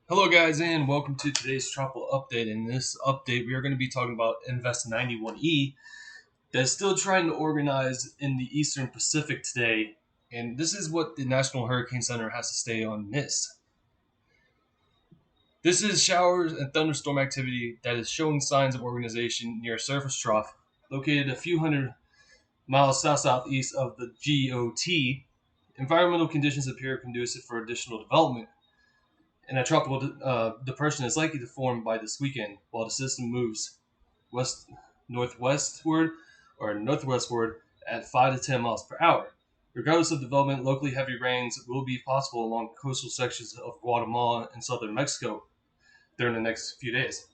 Hello guys and welcome to today's tropical update. In this update we are going to be talking about Invest 91E that's still trying to organize in the Eastern Pacific today, and this is what the National Hurricane Center has to say on this. This is showers and thunderstorm activity that is showing signs of organization near a surface trough located a few hundred miles south-southeast of the GOT. Environmental conditions appear conducive for additional development, and a tropical depression is likely to form by this weekend while the system moves west northwestward or northwestward at 5 to 10 miles per hour. Regardless of development, locally heavy rains will be possible along coastal sections of Guatemala and southern Mexico during the next few days.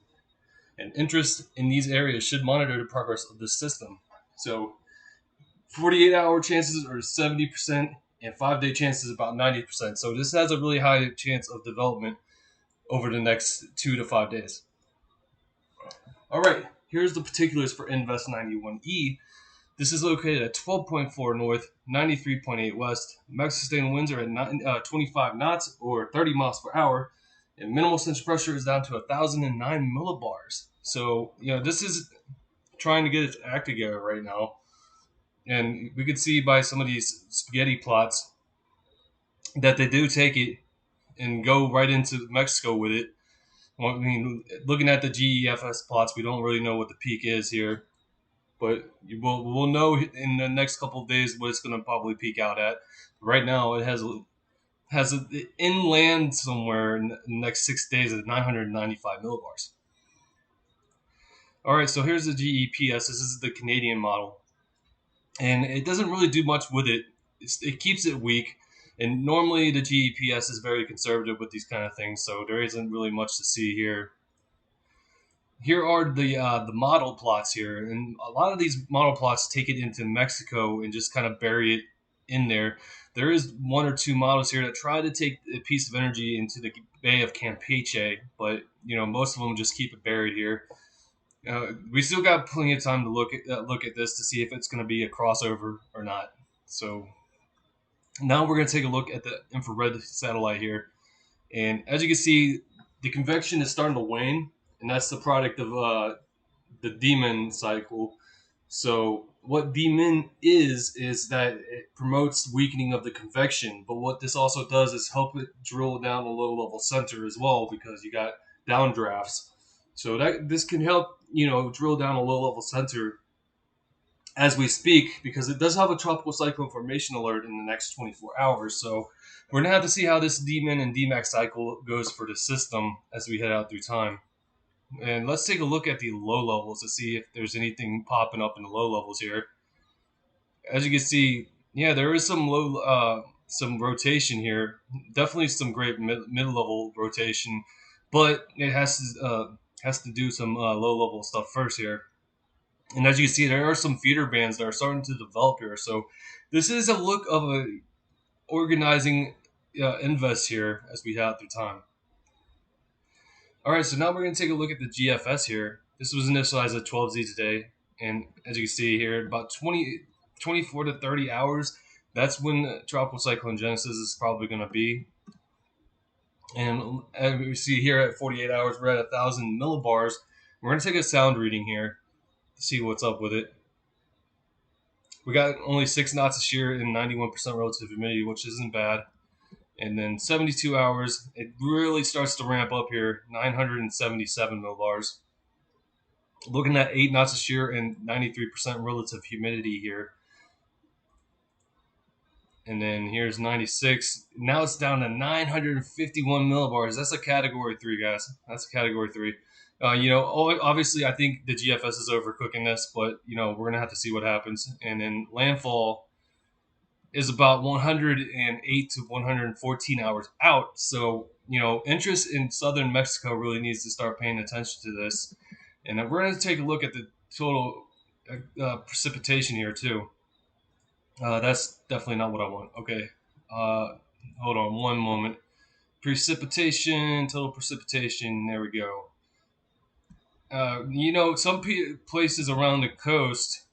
And interest in these areas should monitor the progress of this system. So 48-hour chances are 70%, and 5-day chances about 90%. So this has a really high chance of development over the next 2 to 5 days. All right, here's the particulars for Invest 91E. This is located at 12.4 north, 93.8 west. Max sustained winds are at 25 knots or 30 miles per hour, and minimal central pressure is down to 1,009 millibars. So, this is trying to get its act together right now. And we could see by some of these spaghetti plots that they do take it and go right into Mexico with it. Well, I mean, looking at the GEFS plots, we don't really know what the peak is here, but we'll know in the next couple of days what it's going to probably peak out at. Right now, it has an inland somewhere in the next 6 days at 995 millibars. All right, so here's the GEPS. This is the Canadian model, and it doesn't really do much with it. It keeps it weak. And normally the GEPS is very conservative with these kind of things, so there isn't really much to see here. Here are the model plots here, and a lot of these model plots take it into Mexico and just kind of bury it in there. There is one or two models here that try to take a piece of energy into the Bay of Campeche, but most of them just keep it buried here. We still got plenty of time to look at this to see if it's going to be a crossover or not. So now we're going to take a look at the infrared satellite here. And as you can see, the convection is starting to wane, and that's the product of the Demon cycle. So what Demon is that it promotes weakening of the convection, but what this also does is help it drill down a low-level center as well, because you got downdrafts. So this can help, drill down a low-level center as we speak, because it does have a tropical cyclone formation alert in the next 24 hours. So we're going to have to see how this DMIN and DMAX cycle goes for the system as we head out through time. And let's take a look at the low levels to see if there's anything popping up in the low levels here. As you can see, there is some rotation here. Definitely some great mid-level rotation, but it has to do some low-level stuff first here. And as you can see, there are some feeder bands that are starting to develop here. So this is a look of a organizing invest here as we head through time. All right, so now we're going to take a look at the GFS here. This was initialized at 12Z today. And as you can see here, about 24 to 30 hours, that's when Tropical Cyclone Genesis is probably going to be. And as we see here at 48 hours, we're at 1,000 millibars. We're going to take a sound reading here to see what's up with it. We got only 6 knots of shear and 91% relative humidity, which isn't bad. And then 72 hours, it really starts to ramp up here, 977 millibars. Looking at 8 knots of shear and 93% relative humidity here. And then here's 96. Now it's down to 951 millibars. That's a category 3, guys. That's a category 3. Obviously, I think the GFS is overcooking this, but, we're going to have to see what happens. And then landfall is about 108 to 114 hours out. So, interest in southern Mexico really needs to start paying attention to this. And we're going to take a look at the total precipitation here, too. That's definitely not what I want. Okay. Hold on one moment. Precipitation, total precipitation. There we go. Some places around the coast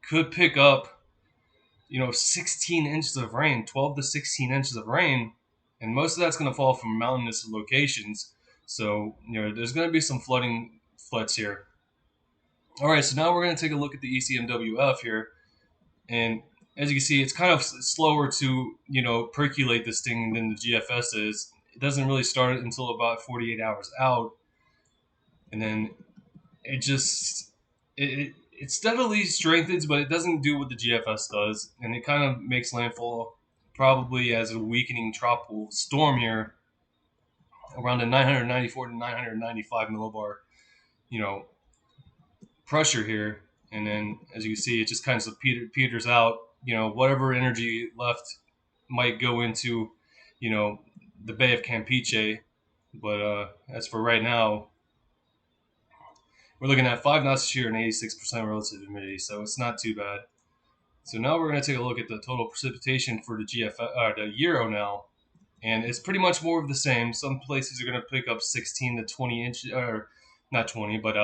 could pick up, 16 inches of rain, 12 to 16 inches of rain. and most of that's going to fall from mountainous locations. So there's going to be some flooding floods here. All right, so now we're going to take a look at the Ecmwf here, and as you can see, it's kind of slower to percolate this thing than the GFS is. It doesn't really start until about 48 hours out, and then it steadily strengthens, but it doesn't do what the GFS does, and it kind of makes landfall probably as a weakening tropical storm here around the 994 to 995 millibar, pressure here. And then, as you can see, it just kind of peters out. Whatever energy left might go into, the Bay of Campeche. But as for right now, we're looking at 5 knots this year and 86% relative humidity, so it's not too bad. So now we're going to take a look at the total precipitation for the the Euro now, and it's pretty much more of the same. Some places are going to pick up 16 to 20 inches, or not 20, but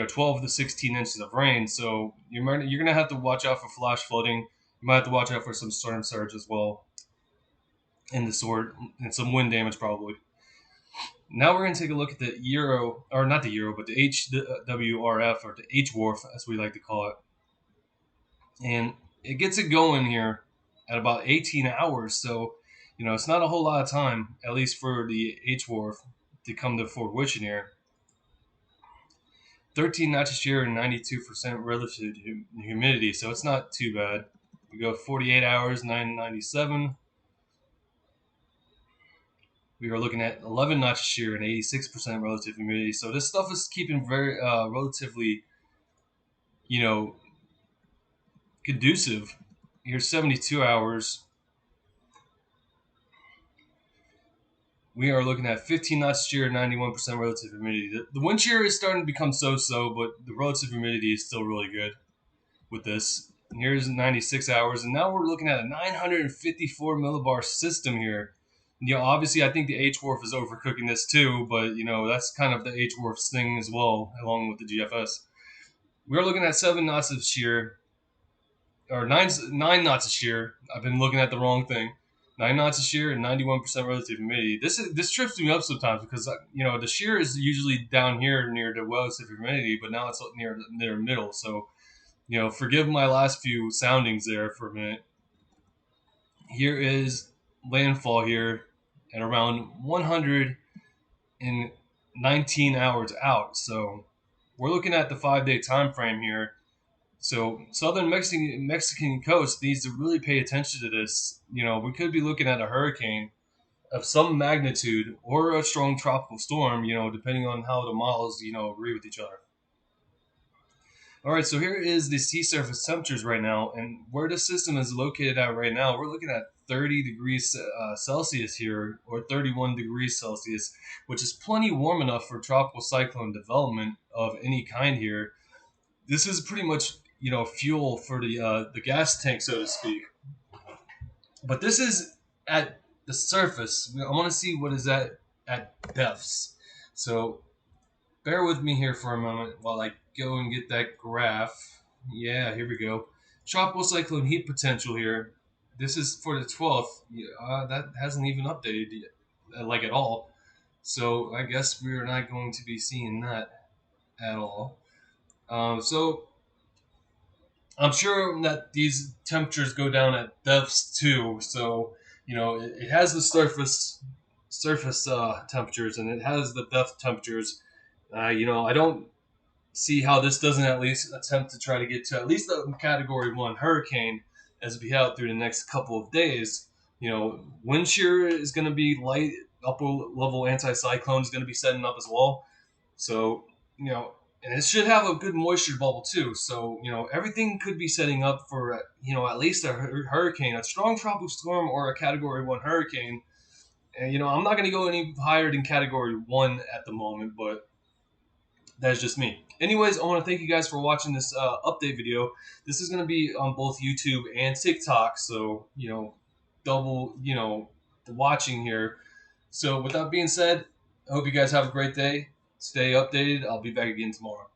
12 to 16 inches of rain. So you're going to have to watch out for flash flooding. You might have to watch out for some storm surge as well, and some wind damage probably. Now we're going to take a look at the Euro, or not the Euro, but the HWRF, or the Hwrf, as we like to call it. And it gets it going here at about 18 hours. So, it's not a whole lot of time, at least for the Hwrf, to come to fruition here. 13 knots this year and 92% relative humidity, so it's not too bad. We go 48 hours, 997. We are looking at 11 knots this year and 86% relative humidity. So this stuff is keeping very relatively, conducive. Here's 72 hours. We are looking at 15 knots this year and 91% relative humidity. The wind shear is starting to become so-so, but the relative humidity is still really good with this. And here's 96 hours, and now we're looking at a 954 millibar system here. Obviously, I think the Hwrf is overcooking this too, but that's kind of the Hwrf's thing as well, along with the GFS. We're looking at 7 knots of shear, or 9 knots of shear. I've been looking at the wrong thing. 9 knots of shear and 91% relative humidity. This trips me up sometimes because the shear is usually down here near the relative humidity, but now it's near the middle. So forgive my last few soundings there for a minute. Here is landfall here at around 119 hours out. So we're looking at the 5-day time frame here. So southern Mexican coast needs to really pay attention to this. We could be looking at a hurricane of some magnitude or a strong tropical storm, depending on how the models, agree with each other. All right, so here is the sea surface temperatures right now, and where the system is located at right now, we're looking at 30 degrees Celsius here, or 31 degrees Celsius, which is plenty warm enough for tropical cyclone development of any kind here. This is pretty much, fuel for the gas tank, so to speak. But this is at the surface. I want to see what is at depths. So bear with me here for a moment while I go and get that graph. Yeah, here we go. Tropical cyclone heat potential here. This is for the 12th. That hasn't even updated yet, like at all. So I guess we're not going to be seeing that at all. So I'm sure that these temperatures go down at depths too. So it has the surface temperatures, and it has the depth temperatures. I don't see how this doesn't at least attempt to try to get to at least a Category 1 hurricane as we head out through the next couple of days. Wind shear is going to be light. Upper level anticyclone is going to be setting up as well. So, and it should have a good moisture bubble too. So, everything could be setting up for, at least a hurricane, a strong tropical storm or a Category 1 hurricane. And, I'm not going to go any higher than Category 1 at the moment, but that's just me. Anyways, I want to thank you guys for watching this update video. This is going to be on both YouTube and TikTok, so, double, watching here. So with that being said, I hope you guys have a great day. Stay updated. I'll be back again tomorrow.